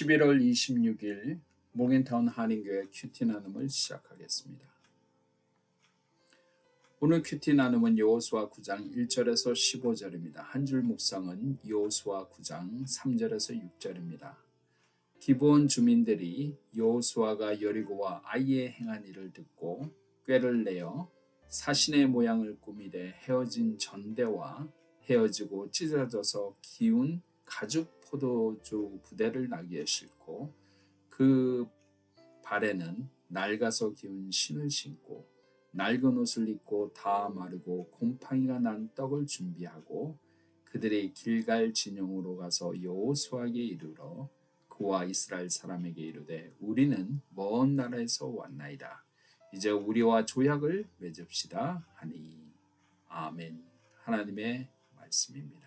11월 26일 모겐타운 한인교회 큐티 나눔을 시작하겠습니다. 오늘 큐티 나눔은 여호수아 9장 1절에서 15절입니다. 한 줄 묵상은 여호수아 9장 3절에서 6절입니다. 기브온 주민들이 여호수아가 여리고와 아이에 행한 일을 듣고 꾀를 내어 사신의 모양을 꾸미되 헤어진 전대와 헤어지고 찢어져서 기운 가죽 포도주 부대를 나귀에 싣고 그 발에는 낡아서 기운 신을 신고 낡은 옷을 입고 다 마르고 곰팡이가 난 떡을 준비하고 그들이 길갈 진영으로 가서 여호수아에게 이르러 그와 이스라엘 사람에게 이르되 우리는 먼 나라에서 왔나이다. 이제 우리와 조약을 맺읍시다 하니. 아멘. 하나님의 말씀입니다.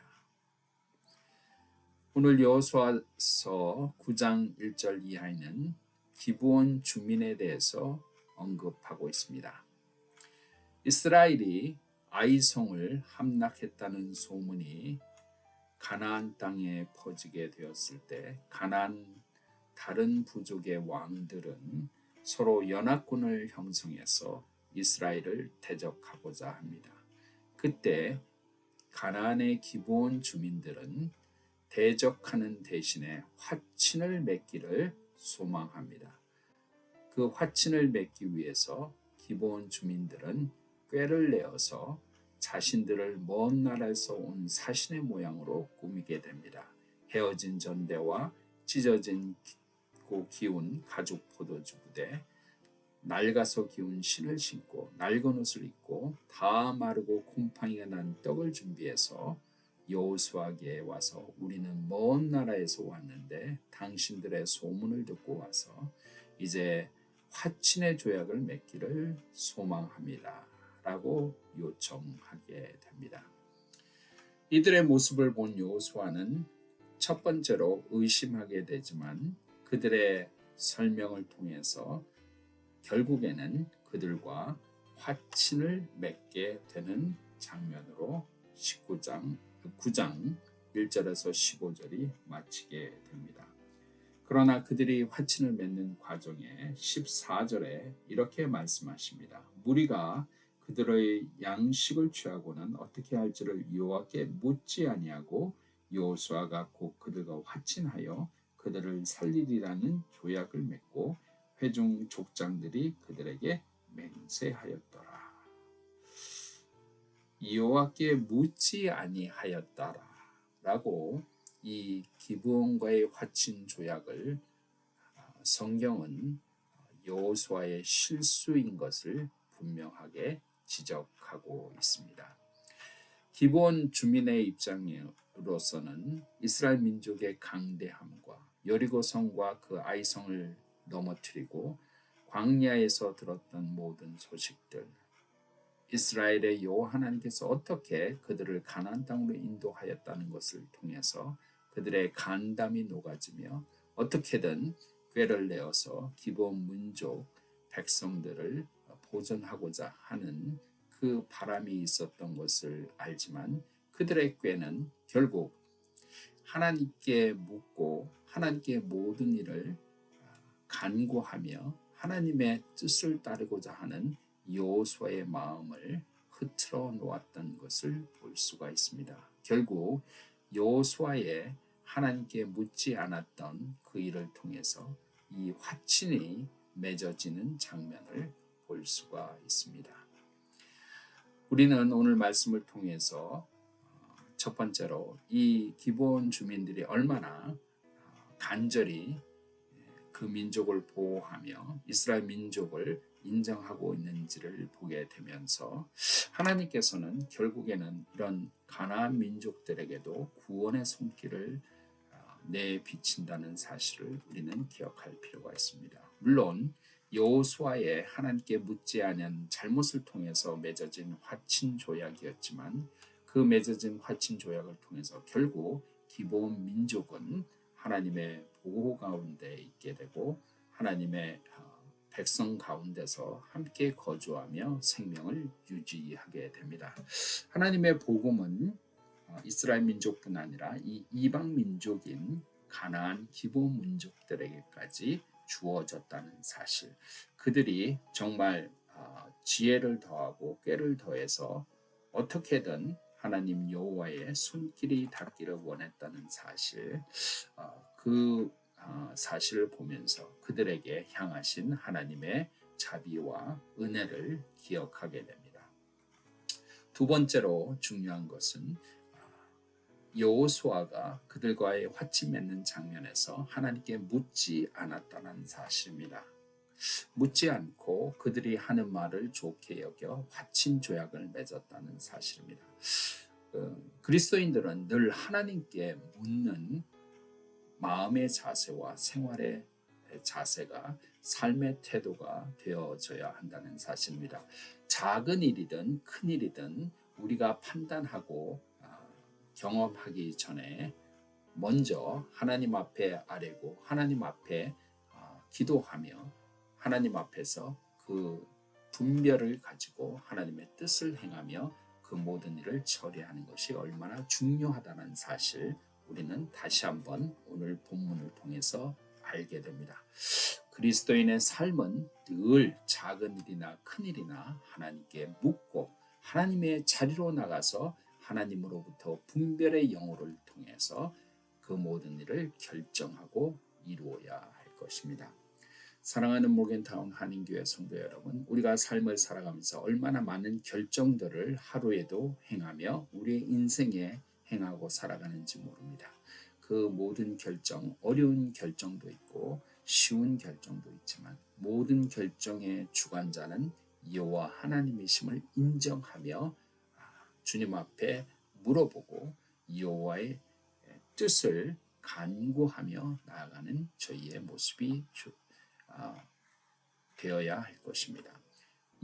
오늘 여호수아서 9장 1절 이하에는 기브온 주민에 대해서 언급하고 있습니다. 이스라엘이 아이성을 함락했다는 소문이 가나안 땅에 퍼지게 되었을 때 가나안 다른 부족의 왕들은 서로 연합군을 형성해서 이스라엘을 대적하고자 합니다. 그때 가나안의 기브온 주민들은 대적하는 대신에 화친을 맺기를 소망합니다. 그 화친을 맺기 위해서 기브온 주민들은 꾀를 내어서 자신들을 먼 나라에서 온 사신의 모양으로 꾸미게 됩니다. 헤어진 전대와 찢어진 기운 가죽 포도주 부대, 낡아서 기운 신을 신고 낡은 옷을 입고 다 마르고 곰팡이가 난 떡을 준비해서 여호수아에게 와서 우리는 먼 나라에서 왔는데 당신들의 소문을 듣고 와서 이제 화친의 조약을 맺기를 소망합니다 라고 요청하게 됩니다. 이들의 모습을 본 여호수아는 첫 번째로 의심하게 되지만 그들의 설명을 통해서 결국에는 그들과 화친을 맺게 되는 장면으로 9장 1절에서 15절이 마치게 됩니다. 그러나 그들이 화친을 맺는 과정에 14절에 이렇게 말씀하십니다. 무리가 그들의 양식을 취하고는 어떻게 할지를 여호와께 묻지 아니하고 여호수아가 곧 그들과 화친하여 그들을 살리리라는 조약을 맺고 회중 족장들이 그들에게 맹세하였더라. 여호와께 묻지 아니하였다라 라고 이 기브온과의 화친 조약을 성경은 여호수아의 실수인 것을 분명하게 지적하고 있습니다. 기브온 주민의 입장으로서는 이스라엘 민족의 강대함과 여리고 성과 그 아이성을 넘어뜨리고 광야에서 들었던 모든 소식들, 이스라엘의 여호와 하나님께서 어떻게 그들을 가나안 땅으로 인도하였다는 것을 통해서 그들의 간담이 녹아지며 어떻게든 꾀를 내어서 기브온 민족 백성들을 보존하고자 하는 그 바람이 있었던 것을 알지만 그들의 꾀는 결국 하나님께 묻고 하나님께 모든 일을 간구하며 하나님의 뜻을 따르고자 하는 여호수아의 마음을 흐트러 놓았던 것을 볼 수가 있습니다. 결국 여호수아의 하나님께 묻지 않았던 그 일을 통해서 이 화친이 맺어지는 장면을 볼 수가 있습니다. 우리는 오늘 말씀을 통해서 첫 번째로 이 기브온 주민들이 얼마나 간절히 그 민족을 보호하며 이스라엘 민족을 인정하고 있는지를 보게 되면서 하나님께서는 결국에는 이런 가나안 민족들에게도 구원의 손길을 내비친다는 사실을 우리는 기억할 필요가 있습니다. 물론 여호수아의 하나님께 묻지 않은 잘못을 통해서 맺어진 화친 조약이었지만 그 맺어진 화친 조약을 통해서 결국 기브온 민족은 하나님의 보호 가운데 있게 되고 하나님의 백성 가운데서 함께 거주하며 생명을 유지하게 됩니다. 하나님의 복음은 이스라엘 민족뿐 아니라 이 이방 민족인 가나안 기본 민족들에게까지 주어졌다는 사실, 그들이 정말 지혜를 더하고 꾀를 더해서 어떻게든 하나님 여호와의 손길이 닿기를 원했다는 사실, 그 사실을 보면서 그들에게 향하신 하나님의 자비와 은혜를 기억하게 됩니다. 두 번째로 중요한 것은 여호수아가 그들과의 화치 맺는 장면에서 하나님께 묻지 않았다는 사실입니다. 묻지 않고 그들이 하는 말을 좋게 여겨 화친 조약을 맺었다는 사실입니다. 그리스도인들은 늘 하나님께 묻는 마음의 자세와 생활의 자세가 삶의 태도가 되어져야 한다는 사실입니다. 작은 일이든 큰 일이든 우리가 판단하고 경험하기 전에 먼저 하나님 앞에 아뢰고 하나님 앞에 기도하며 하나님 앞에서 그 분별을 가지고 하나님의 뜻을 행하며 그 모든 일을 처리하는 것이 얼마나 중요하다는 사실, 우리는 다시 한번 오늘 본문을 통해서 알게 됩니다. 그리스도인의 삶은 늘 작은 일이나 큰 일이나 하나님께 묻고 하나님의 자리로 나가서 하나님으로부터 분별의 영혼을 통해서 그 모든 일을 결정하고 이루어야 할 것입니다. 사랑하는 모겐타운 한인교회 성도 여러분, 우리가 삶을 살아가면서 얼마나 많은 결정들을 하루에도 행하며 우리의 인생에 행하고 살아가는지 모릅니다. 그 모든 결정, 어려운 결정도 있고 쉬운 결정도 있지만 모든 결정의 주관자는 여호와 하나님이심을 인정하며 주님 앞에 물어보고 여호와의 뜻을 간구하며 나아가는 저희의 모습이 되어야 할 것입니다.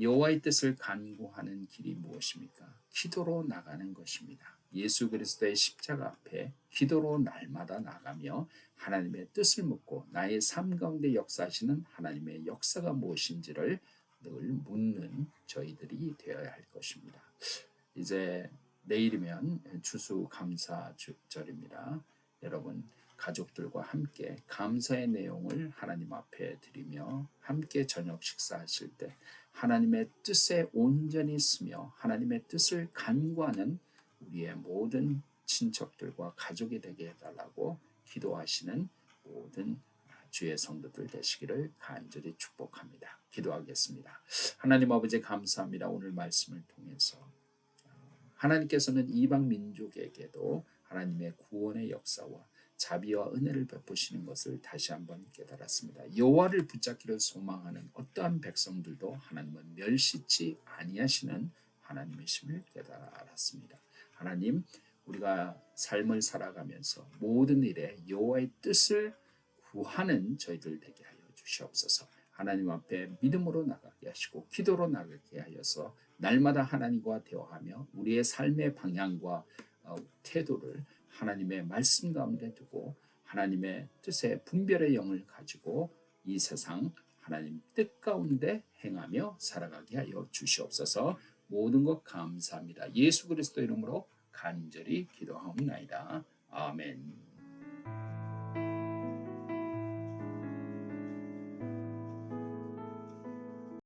여호와의 뜻을 간구하는 길이 무엇입니까? 기도로 나가는 것입니다. 예수 그리스도의 십자가 앞에 기도로 날마다 나가며 하나님의 뜻을 묻고 나의 삶 가운데 역사하시는 하나님의 역사가 무엇인지를 늘 묻는 저희들이 되어야 할 것입니다. 이제 내일이면 추수감사절입니다. 여러분 가족들과 함께 감사의 내용을 하나님 앞에 드리며 함께 저녁 식사하실 때 하나님의 뜻에 온전히 쓰며 하나님의 뜻을 간구하는 우리의 모든 친척들과 가족이 되게 해달라고 기도하시는 모든 주의 성도들 되시기를 간절히 축복합니다. 기도하겠습니다. 하나님 아버지 감사합니다. 오늘 말씀을 통해서 하나님께서는 이방 민족에게도 하나님의 구원의 역사와 자비와 은혜를 베푸시는 것을 다시 한번 깨달았습니다. 여호와를 붙잡기를 소망하는 어떠한 백성들도 하나님은 멸시치 아니하시는 하나님이심을 깨달아 알았습니다. 하나님, 우리가 삶을 살아가면서 모든 일에 여호와의 뜻을 구하는 저희들 되게 하여 주시옵소서. 하나님 앞에 믿음으로 나가게 하시고 기도로 나가게 하여서 날마다 하나님과 대화하며 우리의 삶의 방향과 태도를 하나님의 말씀 가운데 두고 하나님의 뜻의 분별의 영을 가지고 이 세상 하나님 뜻 가운데 행하며 살아가게 하여 주시옵소서. 모든 것 감사합니다. 예수 그리스도 이름으로 간절히 기도하옵나이다. 아멘.